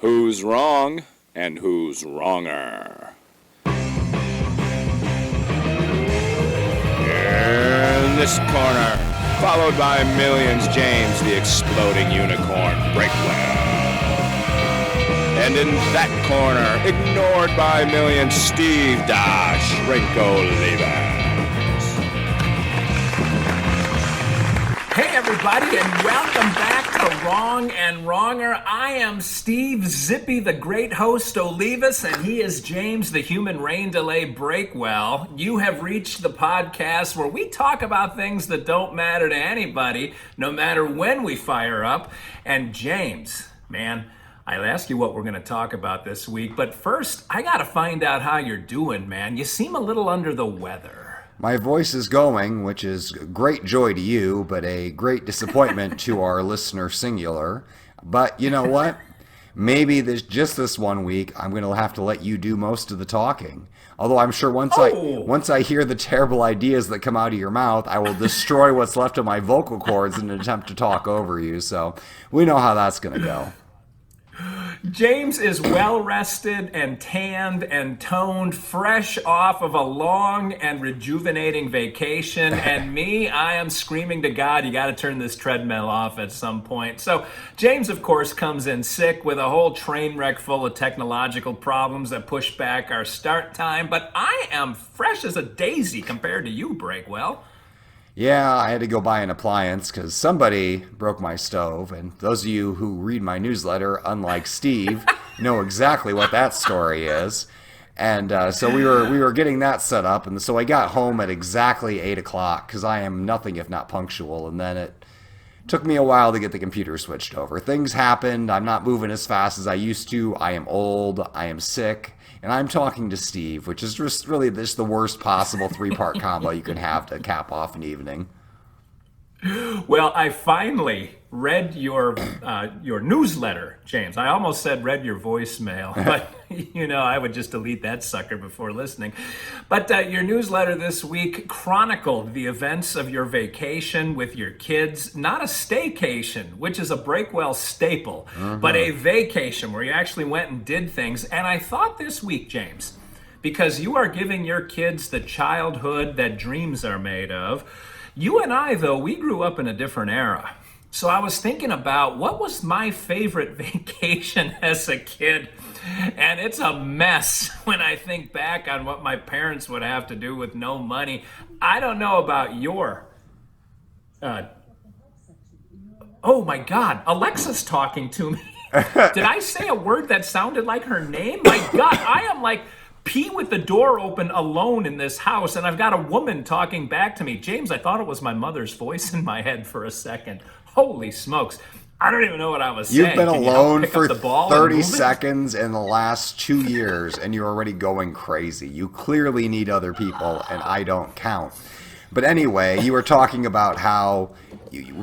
Who's wrong and who's wronger? In this corner, followed by millions, James the Exploding Unicorn Breakwell. And in that corner, ignored by millions, Steve Dash Rinko Lever. Hey everybody, and welcome back to Wrong and Wronger. I am Steve Zippy, the great host Olivas, and he is James, the human rain delay Breakwell. You have reached the podcast where we talk about things that don't matter to anybody, no matter when we fire up. And James, man, I'll ask you what we're going to talk about this week, but first, I got to find out how you're doing, man. You seem a little under the weather. My voice is going, which is great joy to you, but a great disappointment to our listener singular. But you know what? Maybe just this 1 week, I'm going to have to let you do most of the talking. Although I'm sure once I hear the terrible ideas that come out of your mouth, I will destroy what's left of my vocal cords in an attempt to talk over you. So we know how that's going to go. James is well rested and tanned and toned, fresh off of a long and rejuvenating vacation. And me, I am screaming to God, you got to turn this treadmill off at some point. So James, of course, comes in sick with a whole train wreck full of technological problems that push back our start time. But I am fresh as a daisy compared to you, Breakwell. Yeah, I had to go buy an appliance because somebody broke my stove. And those of you who read my newsletter, unlike Steve, know exactly what that story is. And so we were getting that set up. And so I got home at exactly 8 o'clock because I am nothing if not punctual. And then it took me a while to get the computer switched over. Things happened. I'm not moving as fast as I used to. I am old. I am sick. And I'm talking to Steve, which is just really just the worst possible three-part combo you can have to cap off an evening. Well, I finally read your newsletter, James. I almost said read your voicemail, but you know, I would just delete that sucker before listening. But your newsletter this week chronicled the events of your vacation with your kids. Not a staycation, which is a Breakwell staple, but a vacation where you actually went and did things. And I thought this week, James, because you are giving your kids the childhood that dreams are made of. You and I, though, we grew up in a different era. So I was thinking about what was my favorite vacation as a kid. And it's a mess when I think back on what my parents would have to do with no money. I don't know about your... Oh my God, Alexa's talking to me. Did I say a word that sounded like her name? My God, I am like... pee with the door open alone in this house, and I've got a woman talking back to me. James, I thought it was my mother's voice in my head for a second. Holy smokes. I don't even know what I was saying. You've been alone for 30 seconds seconds in the last 2 years, and you're already going crazy. You clearly need other people, and I don't count. But anyway, you were talking about how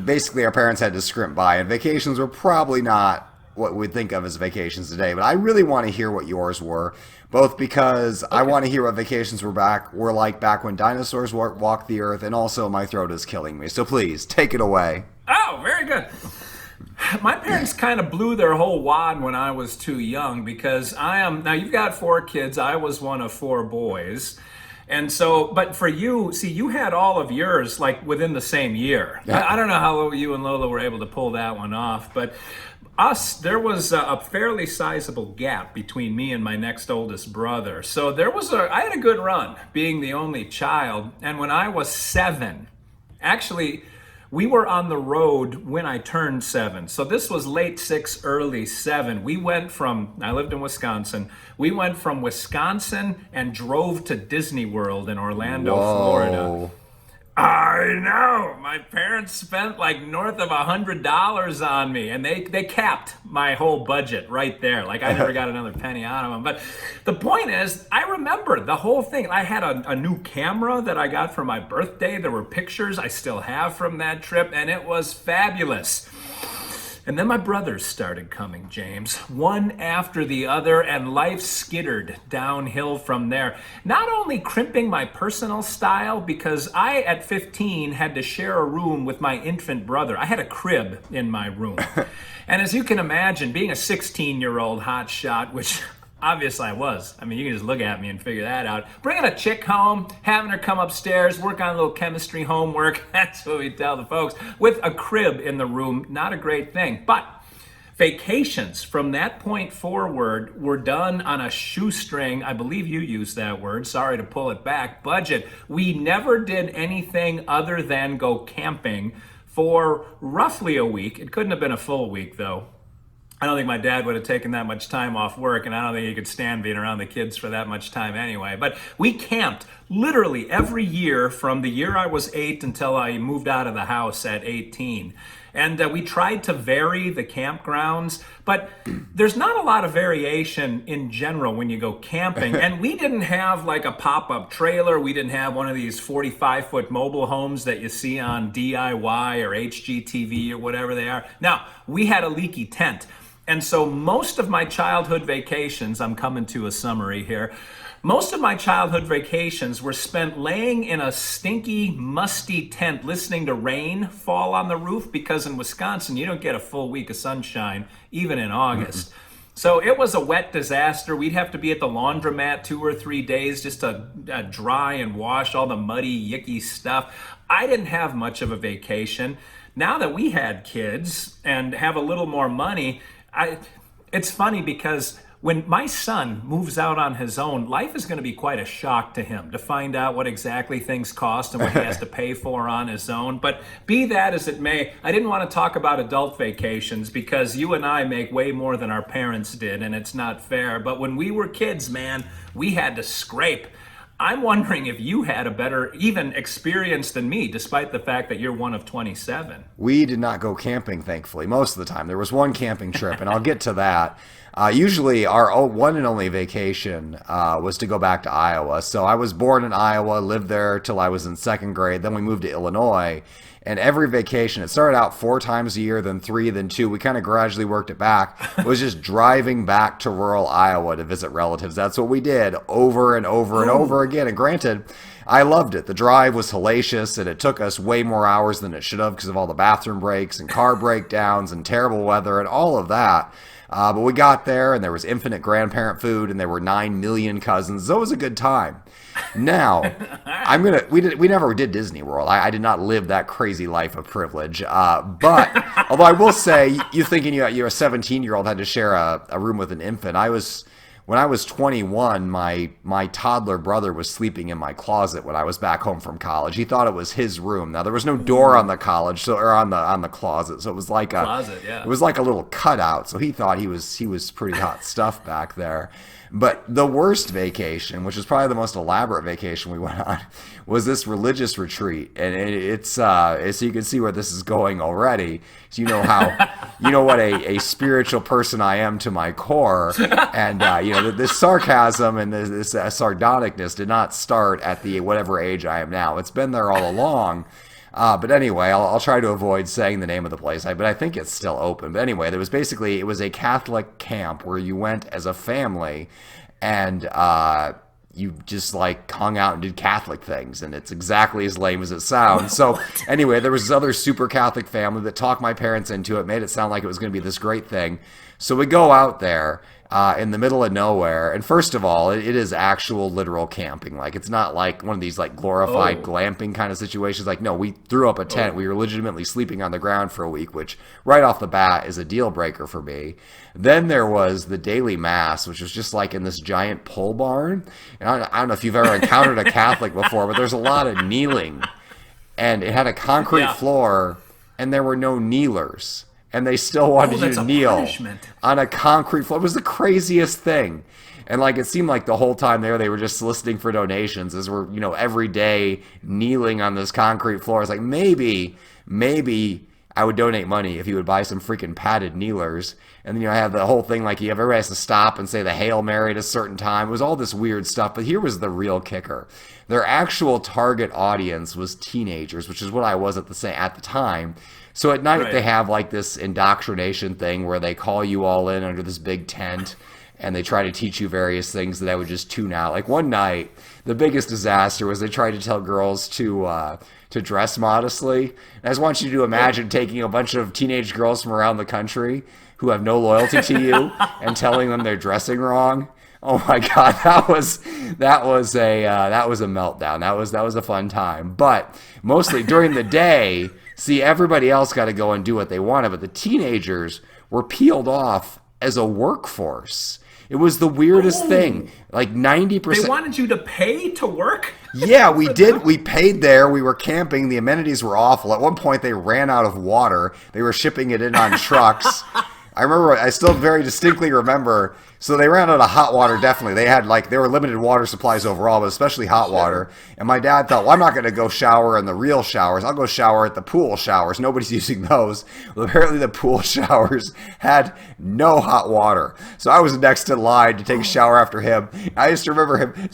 basically our parents had to scrimp by, and vacations were probably not what we'd think of as vacations today. But I really want to hear what yours were, both because I want to hear what vacations were like back when dinosaurs walked the earth, and also my throat is killing me. So please, take it away. Oh, very good. My parents kind of blew their whole wad when I was too young because now you've got 4 kids. I was one of 4 boys. And so, but for you, see, you had all of yours like within the same year. Yeah. I don't know how you and Lola were able to pull that one off, but there was a fairly sizable gap between me and my next oldest brother. So I had a good run being the only child. And when I was 7, actually, we were on the road when I turned 7. So this was late 6, early 7. I lived in Wisconsin. We went from Wisconsin and drove to Disney World in Orlando, Florida. I know. My parents spent like north of $100 on me, and they capped my whole budget right there. Like I never got another penny out of them. But the point is, I remember the whole thing. I had a new camera that I got for my birthday. There were pictures I still have from that trip, and it was fabulous. And then my brothers started coming, James, one after the other, and life skittered downhill from there. Not only crimping my personal style, because I, at 15, had to share a room with my infant brother. I had a crib in my room. And as you can imagine, being a 16-year-old hotshot, which obviously I was. I mean, you can just look at me and figure that out. Bringing a chick home, having her come upstairs, work on a little chemistry homework. That's what we tell the folks. With a crib in the room, not a great thing. But vacations from that point forward were done on a shoestring. I believe you used that word. Sorry to pull it back. Budget. We never did anything other than go camping for roughly a week. It couldn't have been a full week, though. I don't think my dad would have taken that much time off work, and I don't think he could stand being around the kids for that much time anyway. But we camped literally every year from the year I was 8 until I moved out of the house at 18. And we tried to vary the campgrounds, but there's not a lot of variation in general when you go camping. And we didn't have like a pop-up trailer. We didn't have one of these 45-foot mobile homes that you see on DIY or HGTV or whatever they are. Now, we had a leaky tent. And so most of my childhood vacations, I'm coming to a summary here, most of my childhood vacations were spent laying in a stinky, musty tent listening to rain fall on the roof, because in Wisconsin, you don't get a full week of sunshine, even in August. So it was a wet disaster. We'd have to be at the laundromat 2 or 3 days just to dry and wash all the muddy, yicky stuff. I didn't have much of a vacation. Now that we had kids and have a little more money, it's funny because when my son moves out on his own, life is going to be quite a shock to him to find out what exactly things cost and what he has to pay for on his own. But be that as it may, I didn't want to talk about adult vacations because you and I make way more than our parents did, and it's not fair. But when we were kids, man, we had to scrape. I'm wondering if you had a better even experience than me, despite the fact that you're one of 27. We did not go camping, thankfully, most of the time. There was one camping trip, and I'll get to that. Usually our one and only vacation was to go back to Iowa. So I was born in Iowa, lived there till I was in second grade. Then we moved to Illinois. And every vacation, it started out 4 times a year, then 3, then 2. We kind of gradually worked it back. It was just driving back to rural Iowa to visit relatives. That's what we did over and over and over again. And granted, I loved it. The drive was hellacious, and it took us way more hours than it should have because of all the bathroom breaks and car breakdowns and terrible weather and all of that. But we got there, and there was infinite grandparent food, and there were 9 million cousins. So it was a good time. Now, we never did Disney World. I did not live that crazy life of privilege. But although I will say, you thinking you're a 17-year-old had to share a room with an infant. When I was 21, my toddler brother was sleeping in my closet when I was back home from college. He thought it was his room. Now there was no door on the on the closet, so it was like it was like a little cutout. So he thought he was pretty hot stuff back there. But the worst vacation, which was probably the most elaborate vacation we went on, was this religious retreat, and it's so you can see where this is going already. So you know what a spiritual person I am to my core, and this sarcasm and this sardonicness did not start at the whatever age I am now. It's been there all along. But anyway, I'll try to avoid saying the name of the place, but I think it's still open. But anyway, it was a Catholic camp where you went as a family, and you just like hung out and did Catholic things, and it's exactly as lame as it sounds. So anyway, there was this other super Catholic family that talked my parents into it, made it sound like it was going to be this great thing. So we go out there in the middle of nowhere, and first of all, it is actual literal camping. Like, it's not like one of these like glorified glamping kind of situations. Like, no, we threw up a tent. We were legitimately sleeping on the ground for a week, which right off the bat is a deal breaker for me. Then there was the daily mass, which was just like in this giant pole barn. And I don't know if you've ever encountered a Catholic before, but there's a lot of kneeling, and it had a concrete floor, and there were no kneelers. And they still wanted you to kneel on a concrete floor. It was the craziest thing. And like, it seemed like the whole time there, they were just soliciting for donations as we're, every day kneeling on this concrete floor. It's like, maybe I would donate money if he would buy some freaking padded kneelers. And then, I have the whole thing like everybody has to stop and say the Hail Mary at a certain time. It was all this weird stuff. But here was the real kicker. Their actual target audience was teenagers, which is what I was at the time. So at night they have like this indoctrination thing where they call you all in under this big tent and they try to teach you various things that I would just tune out. Like one night, the biggest disaster was they tried to tell girls to dress modestly. And I just want you to imagine taking a bunch of teenage girls from around the country who have no loyalty to you and telling them they're dressing wrong. Oh my God, that was a meltdown. That was a fun time. But mostly during the day, see, everybody else got to go and do what they wanted, but the teenagers were peeled off as a workforce. It was the weirdest thing. Like 90%. They wanted you to pay to work? Yeah, we did. We paid there. We were camping. The amenities were awful. At one point, they ran out of water. They were shipping it in on trucks. I still very distinctly remember. So they ran out of hot water, definitely. They were limited water supplies overall, but especially hot water. And my dad thought, well, I'm not going to go shower in the real showers. I'll go shower at the pool showers. Nobody's using those. Well, apparently the pool showers had no hot water. So I was next in line to take a shower after him. I just remember him,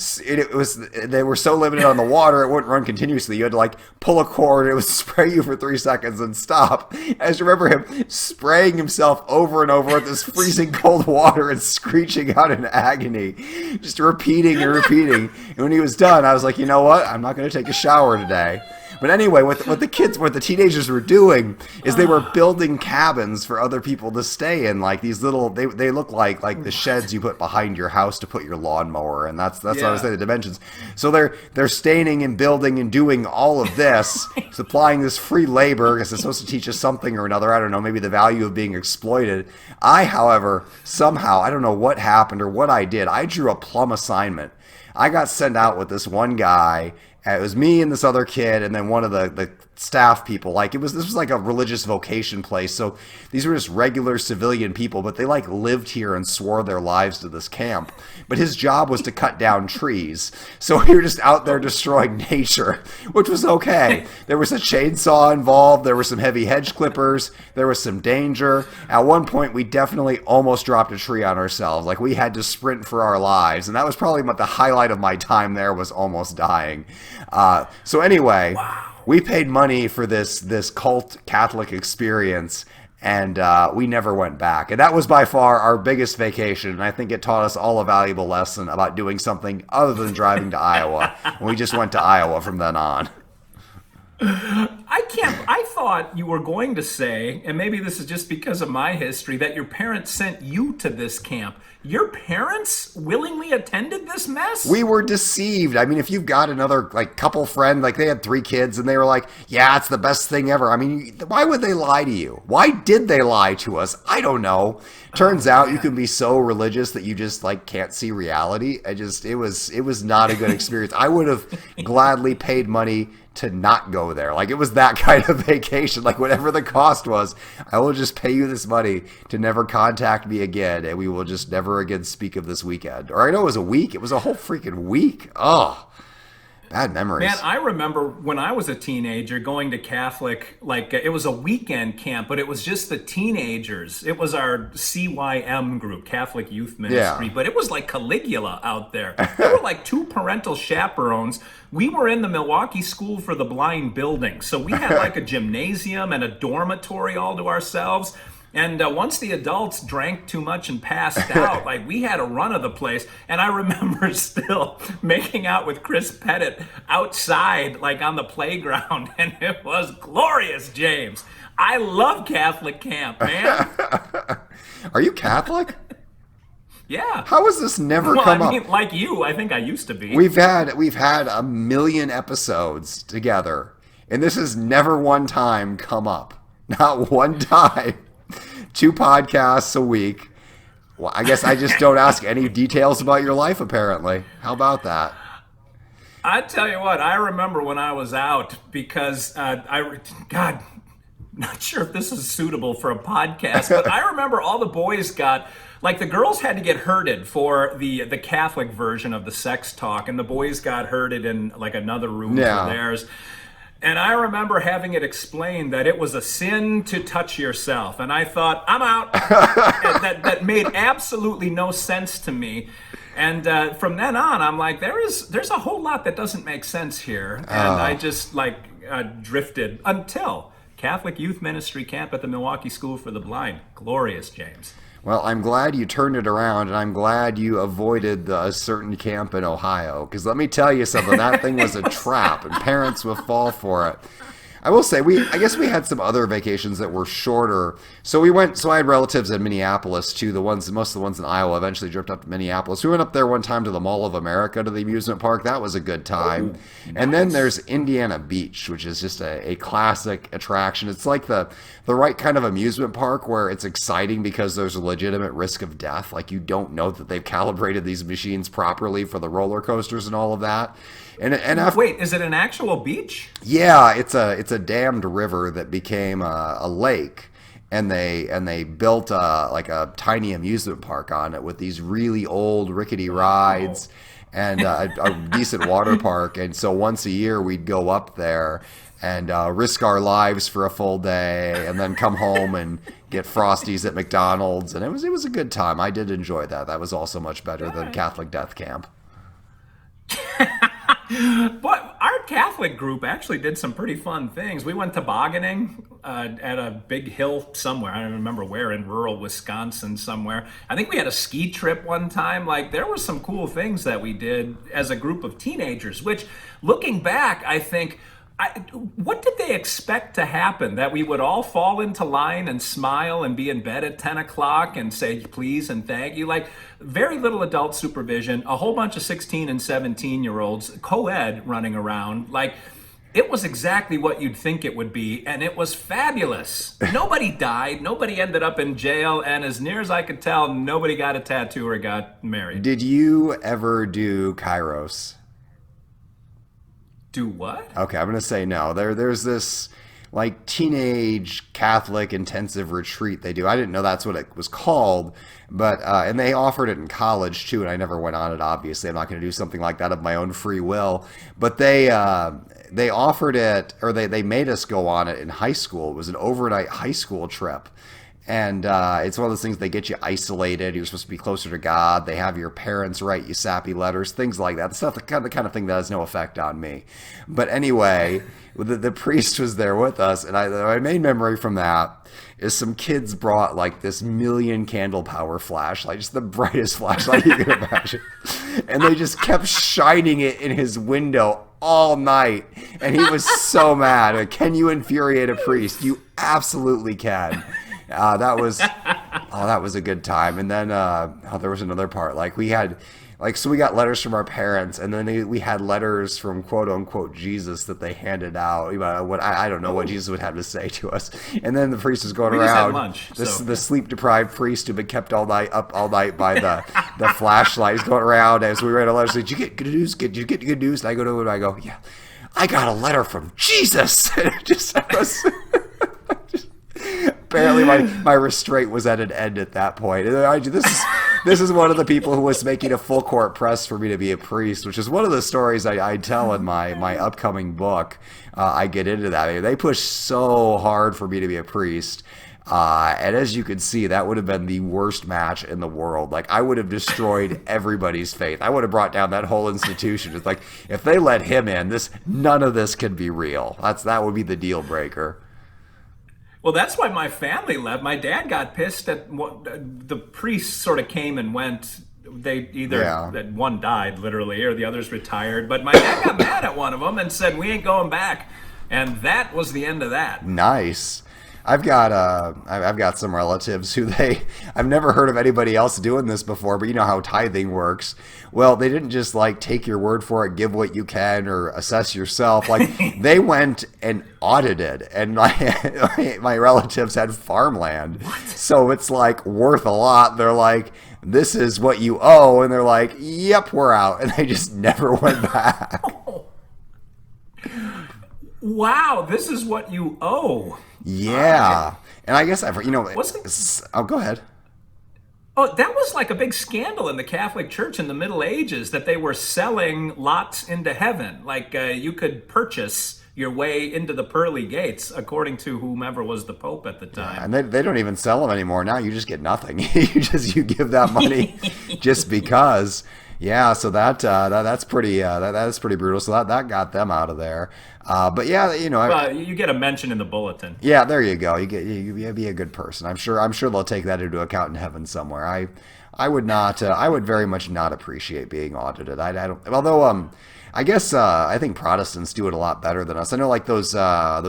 they were so limited on the water, it wouldn't run continuously. You had to like pull a cord, it would spray you for 3 seconds and stop. I just remember him spraying himself over and over with this freezing cold water and screeching out in agony, just repeating and repeating. And when he was done, I was like, you know what? I'm not going to take a shower today. But anyway, what the teenagers were doing is they were building cabins for other people to stay in, like these little. They look like the sheds you put behind your house to put your lawnmower, and that's what I was saying, the dimensions. So they're staining and building and doing all of this, supplying this free labor because it's supposed to teach us something or another. I don't know, maybe the value of being exploited. I, however, somehow I don't know what happened or what I did. I drew a plum assignment. I got sent out with this one guy. It was me and this other kid, and then one of the staff people. Like this was like a religious vocation place. So these were just regular civilian people, but they like lived here and swore their lives to this camp. But his job was to cut down trees. So we were just out there destroying nature, which was okay. There was a chainsaw involved. There were some heavy hedge clippers. There was some danger. At one point, we definitely almost dropped a tree on ourselves. Like we had to sprint for our lives, and that was probably the highlight of my time there, was almost dying. So anyway, we paid money for this cult Catholic experience, and we never went back. And that was by far our biggest vacation, and I think it taught us all a valuable lesson about doing something other than driving to Iowa. And we just went to Iowa from then on. I thought you were going to say, and maybe this is just because of my history, that your parents sent you to this camp. Your parents willingly attended this mess? We were deceived. I mean, if you've got another couple friend, they had 3 kids and they were like, yeah, it's the best thing ever. I mean, why would they lie to you? Why did they lie to us? I don't know. Turns out you can be so religious that you just can't see reality. It was not a good experience. I would have gladly paid money to not go there. It was that kind of vacation. Whatever the cost was, I will just pay you this money to never contact me again, and we will just never again speak of this weekend. Or I know it was a week. It was a whole freaking week. Oh, bad memories. Man, I remember when I was a teenager going to Catholic, it was a weekend camp, but it was just the teenagers. It was our CYM group, Catholic Youth Ministry, but it was like Caligula out there. There were 2 parental chaperones. We were in the Milwaukee School for the Blind building, so we had a gymnasium and a dormitory all to ourselves. And once the adults drank too much and passed out, we had a run of the place. And I remember still making out with Chris Pettit outside, on the playground. And it was glorious, James. I love Catholic camp, man. Are you Catholic? Yeah. How has this never come up? Like you, I think I used to be. We've had 1 million episodes together, and this has never one time come up. Not one time. 2 podcasts a week. Well, I guess I just don't ask any details about your life, apparently. How about that? I tell you what, I remember when I was out because God, not sure if this is suitable for a podcast, but I remember all the boys got, the girls had to get herded for the Catholic version of the sex talk, and the boys got herded in another room for theirs. And I remember having it explained that it was a sin to touch yourself. And I thought, I'm out. And that made absolutely no sense to me. And from then on, I'm like, there's a whole lot that doesn't make sense here. And I just drifted until Catholic Youth Ministry Camp at the Milwaukee School for the Blind. Glorious, James. Well, I'm glad you turned it around, and I'm glad you avoided a certain camp in Ohio. Because let me tell you something, that thing was a trap, and parents will fall for it. I will say, I guess we had some other vacations that were shorter. So I had relatives in Minneapolis too. Most of the ones in Iowa eventually drifted up to Minneapolis. We went up there one time to the Mall of America, to the amusement park. That was a good time. Oh, nice. And then there's Indiana Beach, which is just a classic attraction. It's like the right kind of amusement park where it's exciting because there's a legitimate risk of death. Like, you don't know that they've calibrated these machines properly for the roller coasters and all of that. Wait, is it an actual beach? Yeah, it's a dammed river that became a lake, and they built a tiny amusement park on it with these really old rickety rides and a decent water park. And so once a year we'd go up there and risk our lives for a full day, and then come home and get Frosties at McDonald's, and it was a good time. I did enjoy that. That was also much better than Catholic Death Camp. But our Catholic group actually did some pretty fun things. We went tobogganing at a big hill somewhere. I don't remember where, in rural Wisconsin somewhere. I think we had a ski trip one time. Like, there were some cool things that we did as a group of teenagers, which, looking back, I think, what did they expect to happen? That we would all fall into line and smile and be in bed at 10 o'clock and say please and thank you? Like, very little adult supervision, a whole bunch of 16 and 17-year-olds, co-ed running around. Like, it was exactly what you'd think it would be, and it was fabulous. Nobody died, nobody ended up in jail, and as near as I could tell, nobody got a tattoo or got married. Did you ever do Kairos? Do what? Okay, I'm going to say no. There's this like teenage Catholic intensive retreat they do. I didn't know that's what it was called, but and they offered it in college too, and I never went on it, obviously. I'm not going to do something like that of my own free will. But they offered it, or they made us go on it in high school. It was an overnight high school trip. And it's one of those things, they get you isolated. You're supposed to be closer to God. They have your parents write you sappy letters, things like that. It's not the kind of thing that has no effect on me. But anyway, the priest was there with us, and my main memory from that is some kids brought like this 1,000,000 candle power flashlight, just the brightest flashlight you can imagine. And they just kept shining it in his window all night. And he was so mad. Like, can you infuriate a priest? You absolutely can. That was a good time. And then there was another part. Like, we got letters from our parents, and then we had letters from quote unquote Jesus that they handed out. I don't know what Jesus would have to say to us. And then the priest was going around. Lunch, the sleep deprived priest who'd been kept up all night by the flashlight. He's going around as we read a letter. Did you get good news? Did you get good news? And I go to him and I go, yeah, I got a letter from Jesus. And it was. Apparently, my restraint was at an end at that point. And this is one of the people who was making a full court press for me to be a priest, which is one of the stories I tell in my upcoming book. I get into that. They pushed so hard for me to be a priest. And as you can see, that would have been the worst match in the world. Like, I would have destroyed everybody's faith. I would have brought down that whole institution. It's like, if they let him in, none of this could be real. That would be the deal breaker. Well, that's why my family left. My dad got pissed at the priests sort of came and went. They that one died literally, or the others retired. But my dad got mad at one of them and said, "We ain't going back," and that was the end of that. Nice. I've got some relatives who I've never heard of anybody else doing this before, but you know how tithing works. Well, they didn't just like take your word for it, give what you can, or assess yourself. Like, they went and audited, and my relatives had farmland. What? So it's like worth a lot. They're like, this is what you owe, and they're like, yep, we're out, and they just never went back. Wow, this is what you owe. Yeah. And I guess go ahead. Oh, that was like a big scandal in the Catholic Church in the Middle Ages, that they were selling lots into heaven. Like, you could purchase your way into the pearly gates, according to whomever was the Pope at the time. And they don't even sell them anymore now. You just get nothing. You give that money just because. Yeah, so that's pretty that is pretty brutal. So that got them out of there. But yeah, Well, you get a mention in the bulletin. yeah, there you go. You be a good person. I'm sure they'll take that into account in heaven somewhere. I would not. I would very much not appreciate being audited. I don't. Although I guess I think Protestants do it a lot better than us. I know like those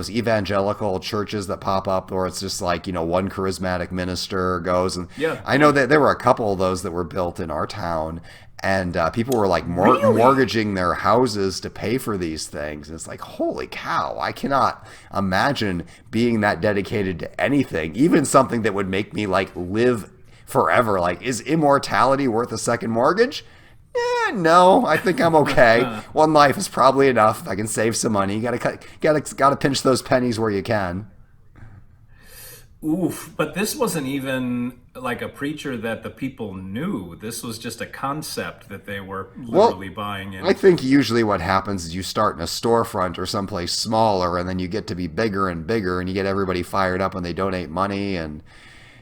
evangelical churches that pop up, where it's just like one charismatic minister goes, and Yeah. I know that there were a couple of those that were built in our town. And people were like Really? mortgaging their houses to pay for these things. And it's like, holy cow, I cannot imagine being that dedicated to anything, even something that would make me like live forever. Like, is immortality worth a second mortgage? No, I think I'm okay. One life is probably enough. If I can save some money. You gotta pinch those pennies where you can. Oof, but this wasn't even like a preacher that the people knew. This was just a concept that they were literally buying in. I think usually what happens is you start in a storefront or someplace smaller, and then you get to be bigger and bigger, and you get everybody fired up when they donate money. And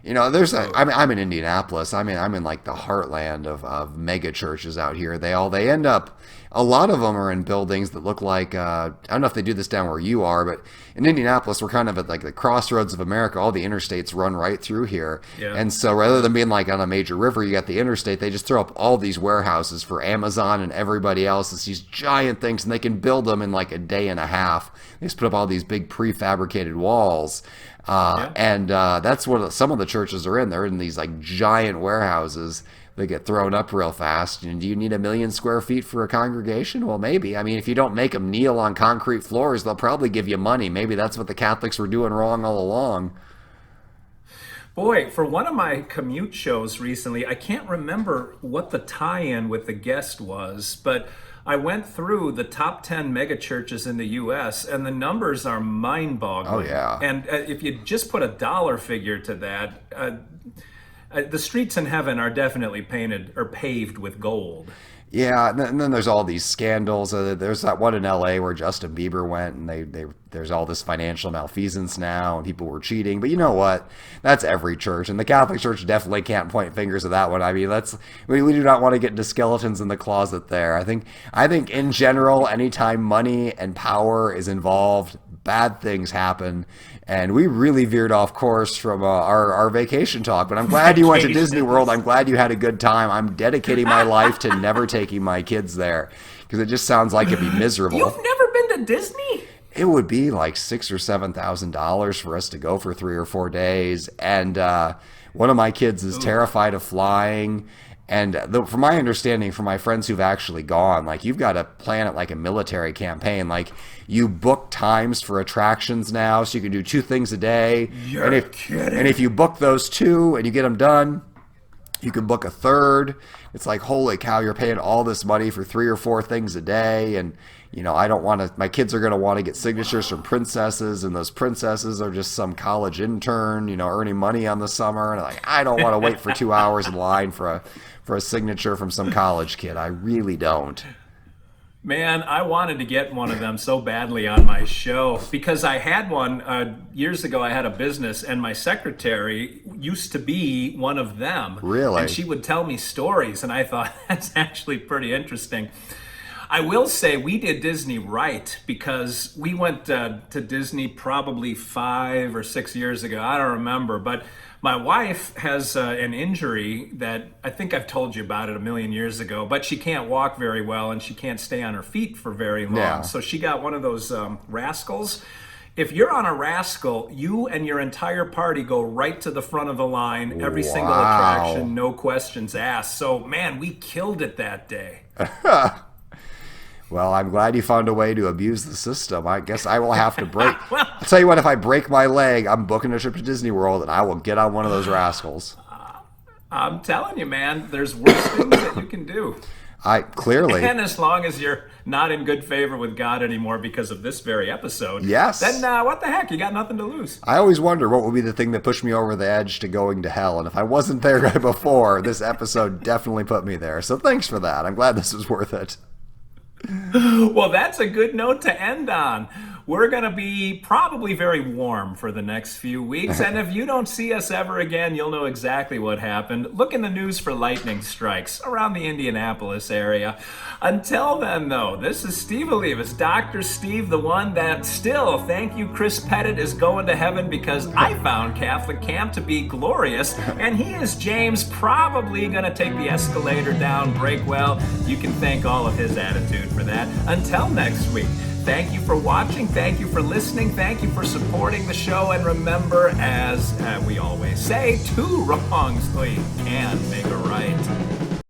I'm in Indianapolis. I'm in like the heartland of mega churches out here. They end up, a lot of them are in buildings that look like I don't know if they do this down where you are, but in Indianapolis we're kind of at like the crossroads of America. All the interstates run right through here, Yeah. and so rather than being like on a major river, you got the interstate. They just throw up all these warehouses for Amazon and everybody else. It's these giant things, and they can build them in like a day and a half. They just put up all these big prefabricated walls. And that's what some of the churches are in. They're in these like giant warehouses that get thrown up real fast. And do you need 1 million square feet for a congregation? Well, maybe. I mean, if you don't make them kneel on concrete floors, they'll probably give you money. Maybe that's what the Catholics were doing wrong all along. Boy, for one of my commute shows recently, I can't remember what the tie-in with the guest was, but I went through the top 10 megachurches in the U.S., and the numbers are mind-boggling. Oh, yeah. And if you just put a dollar figure to that, the streets in heaven are definitely painted or paved with gold. Yeah, and then there's all these scandals. There's that one in L.A. where Justin Bieber went, and there's all this financial malfeasance now, and people were cheating. But you know what? That's every church, and the Catholic Church definitely can't point fingers at that one. I mean, we do not want to get into skeletons in the closet there. I think in general, anytime money and power is involved, bad things happen. And we really veered off course from our vacation talk. But I'm glad you went to Disney World. I'm glad you had a good time. I'm dedicating my life to never taking my kids there, because it just sounds like it'd be miserable. You've never been to Disney? It would be like $6,000 or $7,000 for us to go for 3 or 4 days. And one of my kids is terrified of flying. And from my understanding, from my friends who've actually gone, like you've got to plan it like a military campaign. Like you book times for attractions now, so you can do 2 things a day. You're kidding. And if you book those 2 and you get them done, you can book a 3rd. It's like, holy cow, you're paying all this money for 3 or 4 things a day. And I don't want to, my kids are going to want to get signatures from princesses, and those princesses are just some college intern, earning money on the summer. And I don't want to wait for 2 hours in line for a signature from some college kid. I really don't. Man, I wanted to get one of them so badly on my show, because I had one years ago. I had a business, and my secretary used to be one of them. Really? And she would tell me stories, and I thought, that's actually pretty interesting. I will say we did Disney right, because we went to Disney probably 5 or 6 years ago. I don't remember, but my wife has an injury that I think I've told you about it a million years ago, but she can't walk very well, and she can't stay on her feet for very long. Yeah. So she got one of those rascals. If you're on a rascal, you and your entire party go right to the front of the line, every single attraction, no questions asked. So, man, we killed it that day. Well, I'm glad you found a way to abuse the system. I guess I will have to break. I'll tell you what, if I break my leg, I'm booking a trip to Disney World, and I will get on one of those rascals. I'm telling you, man, there's worse things that you can do. Clearly. And as long as you're not in good favor with God anymore because of this very episode, yes, then what the heck? You got nothing to lose. I always wonder what would be the thing that pushed me over the edge to going to hell. And if I wasn't there before, this episode definitely put me there. So thanks for that. I'm glad this was worth it. Well, that's a good note to end on. We're going to be probably very warm for the next few weeks. And if you don't see us ever again, you'll know exactly what happened. Look in the news for lightning strikes around the Indianapolis area. Until then, though, this is Steve Olivas, Dr. Steve, the one that still, thank you, Chris Pettit, is going to heaven because I found Catholic camp to be glorious. And he is James, probably going to take the escalator down Breakwell. You can thank all of his attitude for that. Until next week. Thank you for watching. Thank you for listening. Thank you for supporting the show. And remember, as we always say, 2 wrongs can make a right.